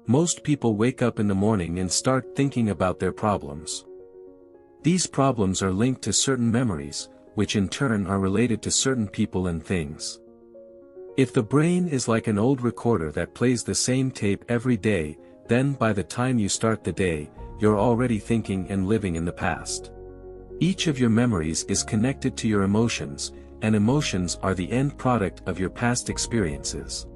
Most people wake up in the morning and start thinking about their problems. These problems are linked to certain memories, which in turn are related to certain people and things. If the brain is like an old recorder that plays the same tape every day, then by the time you start the day, you're already thinking and living in the past. Each of your memories is connected to your emotions, and emotions are the end product of your past experiences.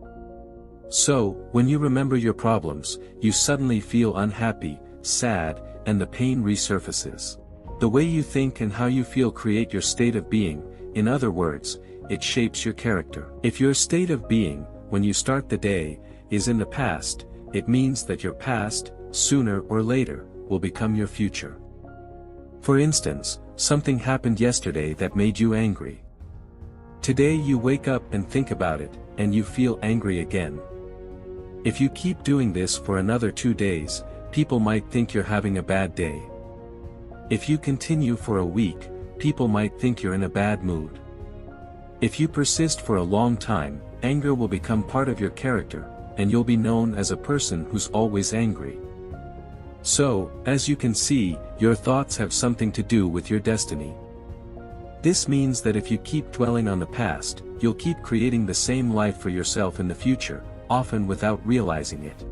So, when you remember your problems, you suddenly feel unhappy, sad, and the pain resurfaces. The way you think and how you feel create your state of being. In other words, it shapes your character. If your state of being, when you start the day, is in the past, it means that your past, sooner or later, will become your future. For instance, something happened yesterday that made you angry. Today you wake up and think about it, and you feel angry again. If you keep doing this for another 2 days, people might think you're having a bad day. If you continue for a week, people might think you're in a bad mood. If you persist for a long time, anger will become part of your character, and you'll be known as a person who's always angry. So, as you can see, your thoughts have something to do with your destiny. This means that if you keep dwelling on the past, you'll keep creating the same life for yourself in the future, often without realizing it.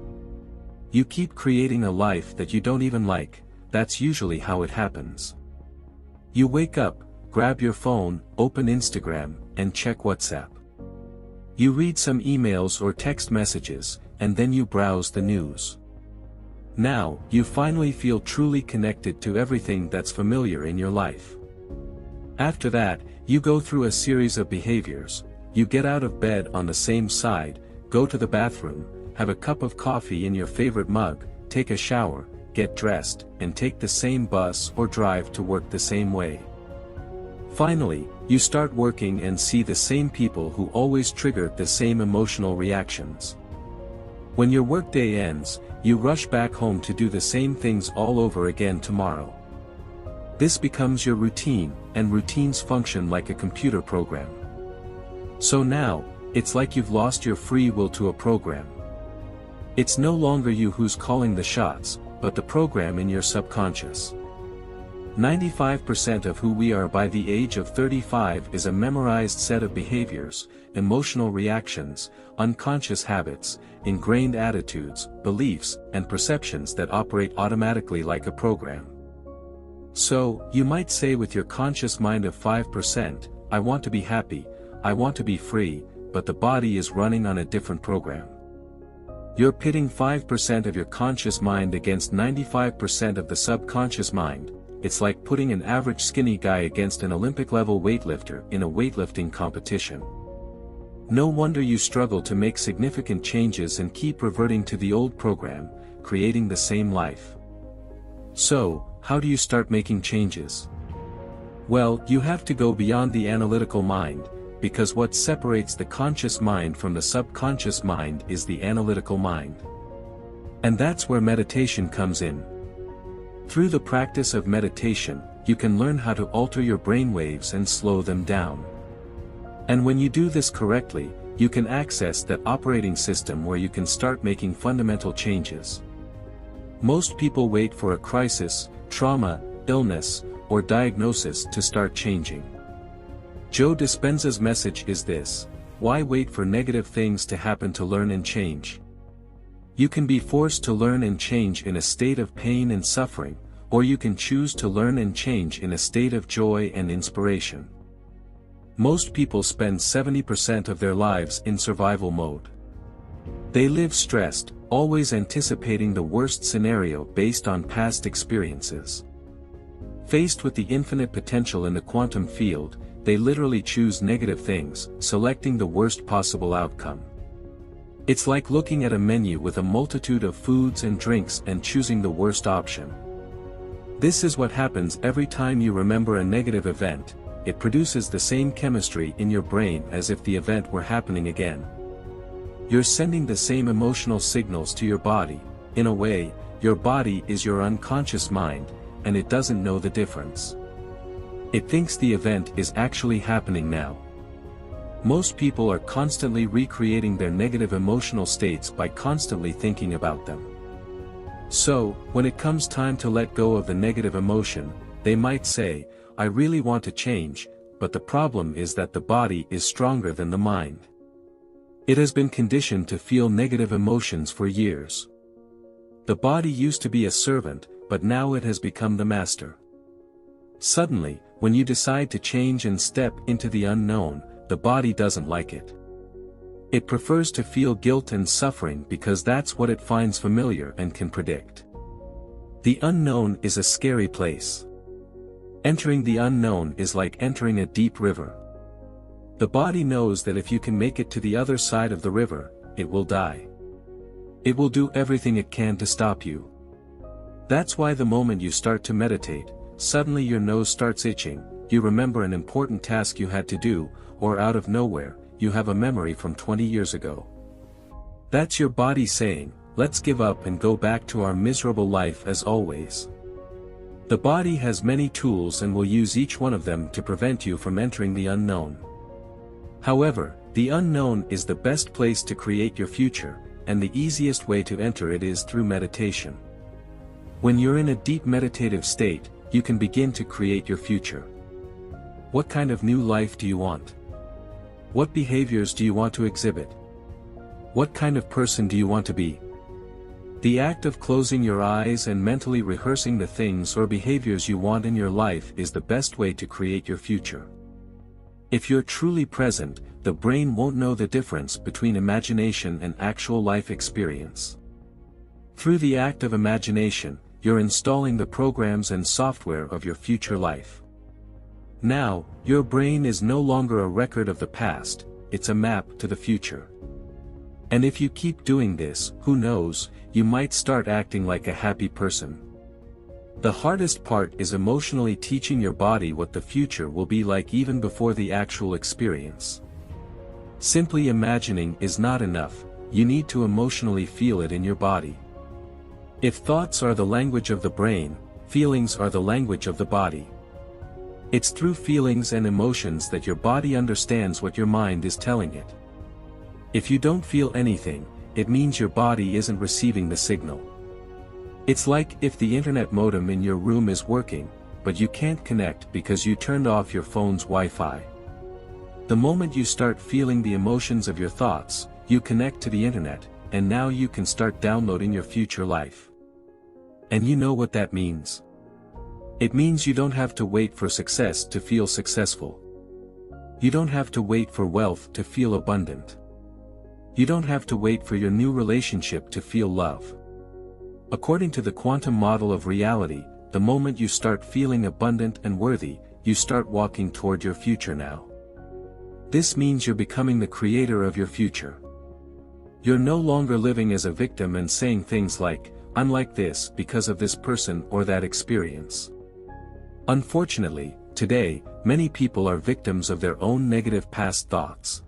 You keep creating a life that you don't even like. That's usually how it happens. You wake up, grab your phone, open Instagram, and check WhatsApp. You read some emails or text messages, and then you browse the news. Now, you finally feel truly connected to everything that's familiar in your life. After that, you go through a series of behaviors. You get out of bed on the same side, go to the bathroom, have a cup of coffee in your favorite mug, take a shower, get dressed, and take the same bus or drive to work the same way. Finally, you start working and see the same people who always trigger the same emotional reactions. When your workday ends, you rush back home to do the same things all over again tomorrow. This becomes your routine, and routines function like a computer program. So now, it's like you've lost your free will to a program. It's no longer you who's calling the shots, but the program in your subconscious. 95% of who we are by the age of 35 is a memorized set of behaviors, emotional reactions, unconscious habits, ingrained attitudes, beliefs, and perceptions that operate automatically like a program. So, you might say with your conscious mind of 5%, I want to be happy, I want to be free, but the body is running on a different program. You're pitting 5% of your conscious mind against 95% of the subconscious mind. It's like putting an average skinny guy against an Olympic-level weightlifter in a weightlifting competition. No wonder you struggle to make significant changes and keep reverting to the old program, creating the same life. So, how do you start making changes? Well, you have to go beyond the analytical mind, because what separates the conscious mind from the subconscious mind is the analytical mind. And that's where meditation comes in. Through the practice of meditation, you can learn how to alter your brainwaves and slow them down. And when you do this correctly, you can access that operating system where you can start making fundamental changes. Most people wait for a crisis, trauma, illness, or diagnosis to start changing. Joe Dispenza's message is this: why wait for negative things to happen to learn and change? You can be forced to learn and change in a state of pain and suffering, or you can choose to learn and change in a state of joy and inspiration. Most people spend 70% of their lives in survival mode. They live stressed, always anticipating the worst scenario based on past experiences. Faced with the infinite potential in the quantum field, they literally choose negative things, selecting the worst possible outcome. It's like looking at a menu with a multitude of foods and drinks and choosing the worst option. This is what happens every time you remember a negative event. It produces the same chemistry in your brain as if the event were happening again. You're sending the same emotional signals to your body. In a way, your body is your unconscious mind, and it doesn't know the difference. It thinks the event is actually happening now. Most people are constantly recreating their negative emotional states by constantly thinking about them. So, when it comes time to let go of the negative emotion, they might say, "I really want to change," but the problem is that the body is stronger than the mind. It has been conditioned to feel negative emotions for years. The body used to be a servant, but now it has become the master. Suddenly, when you decide to change and step into the unknown, the body doesn't like it. It prefers to feel guilt and suffering because that's what it finds familiar and can predict. The unknown is a scary place. Entering the unknown is like entering a deep river. The body knows that if you can make it to the other side of the river, it will die. It will do everything it can to stop you. That's why the moment you start to meditate, suddenly your nose starts itching, you remember an important task you had to do, or out of nowhere, you have a memory from 20 years ago. That's your body saying, "Let's give up and go back to our miserable life as always." The body has many tools and will use each one of them to prevent you from entering the unknown. However, the unknown is the best place to create your future, and the easiest way to enter it is through meditation. When you're in a deep meditative state, you can begin to create your future. What kind of new life do you want? What behaviors do you want to exhibit? What kind of person do you want to be? The act of closing your eyes and mentally rehearsing the things or behaviors you want in your life is the best way to create your future. If you're truly present, the brain won't know the difference between imagination and actual life experience. Through the act of imagination, you're installing the programs and software of your future life. Now, your brain is no longer a record of the past, it's a map to the future. And if you keep doing this, who knows, you might start acting like a happy person. The hardest part is emotionally teaching your body what the future will be like even before the actual experience. Simply imagining is not enough, you need to emotionally feel it in your body. If thoughts are the language of the brain, feelings are the language of the body. It's through feelings and emotions that your body understands what your mind is telling it. If you don't feel anything, it means your body isn't receiving the signal. It's like if the internet modem in your room is working, but you can't connect because you turned off your phone's Wi-Fi. The moment you start feeling the emotions of your thoughts, you connect to the internet, and now you can start downloading your future life. And you know what that means? It means you don't have to wait for success to feel successful. You don't have to wait for wealth to feel abundant. You don't have to wait for your new relationship to feel love. According to the quantum model of reality, the moment you start feeling abundant and worthy, you start walking toward your future now. This means you're becoming the creator of your future. You're no longer living as a victim and saying things like, "I'm like this because of this person or that experience." Unfortunately, today, many people are victims of their own negative past thoughts.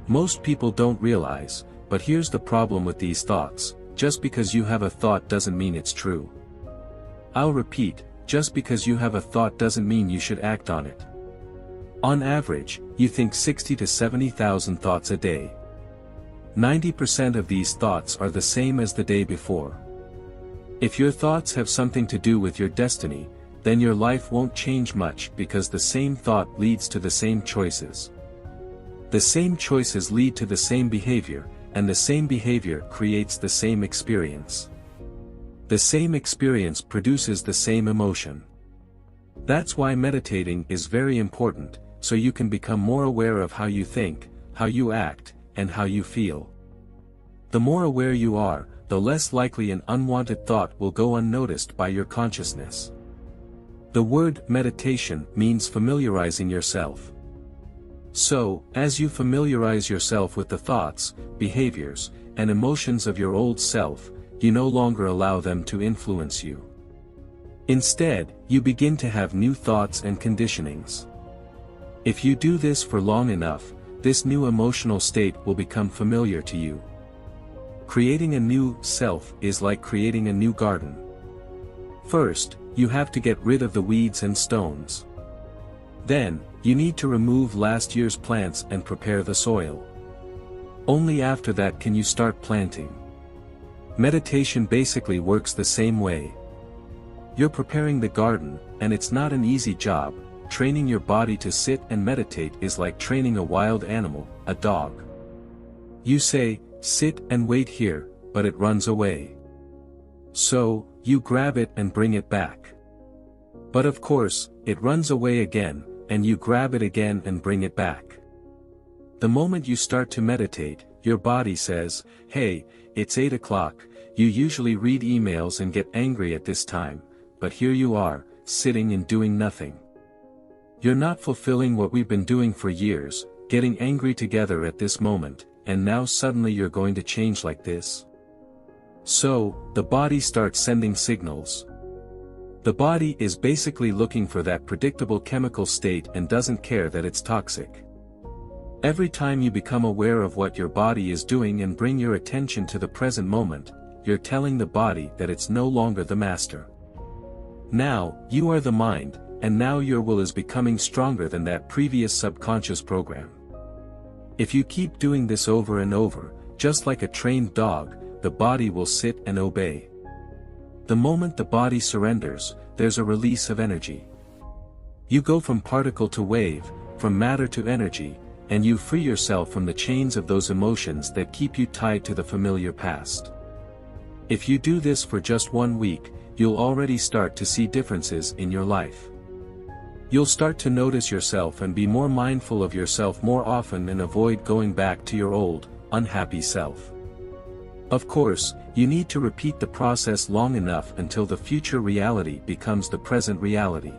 Most people don't realize, but here's the problem with these thoughts: just because you have a thought doesn't mean it's true. I'll repeat, just because you have a thought doesn't mean you should act on it. On average, you think 60 to 70,000 thoughts a day. 90% of these thoughts are the same as the day before. If your thoughts have something to do with your destiny, then your life won't change much because the same thought leads to the same choices. The same choices lead to the same behavior, and the same behavior creates the same experience. The same experience produces the same emotion. That's why meditating is very important, so you can become more aware of how you think, how you act, and how you feel. The more aware you are, the less likely an unwanted thought will go unnoticed by your consciousness. The word meditation means familiarizing yourself. So, as you familiarize yourself with the thoughts, behaviors, and emotions of your old self, you no longer allow them to influence you. Instead, you begin to have new thoughts and conditionings. If you do this for long enough, this new emotional state will become familiar to you. Creating a new self is like creating a new garden. First, you have to get rid of the weeds and stones. Then, you need to remove last year's plants and prepare the soil. Only after that can you start planting. Meditation basically works the same way. You're preparing the garden, and it's not an easy job. Training your body to sit and meditate is like training a wild animal, a dog. You say, sit and wait here, but it runs away. So, you grab it and bring it back. But of course, it runs away again, and you grab it again and bring it back. The moment you start to meditate, your body says, hey, it's 8 o'clock, you usually read emails and get angry at this time, but here you are, sitting and doing nothing. You're not fulfilling what we've been doing for years, getting angry together at this moment, and now suddenly you're going to change like this? So, the body starts sending signals. The body is basically looking for that predictable chemical state and doesn't care that it's toxic. Every time you become aware of what your body is doing and bring your attention to the present moment, you're telling the body that it's no longer the master. Now, you are the mind, and now your will is becoming stronger than that previous subconscious program. If you keep doing this over and over, just like a trained dog, the body will sit and obey. The moment the body surrenders, there's a release of energy. You go from particle to wave, from matter to energy, and you free yourself from the chains of those emotions that keep you tied to the familiar past. If you do this for just 1 week, you'll already start to see differences in your life. You'll start to notice yourself and be more mindful of yourself more often and avoid going back to your old, unhappy self. Of course, you need to repeat the process long enough until the future reality becomes the present reality.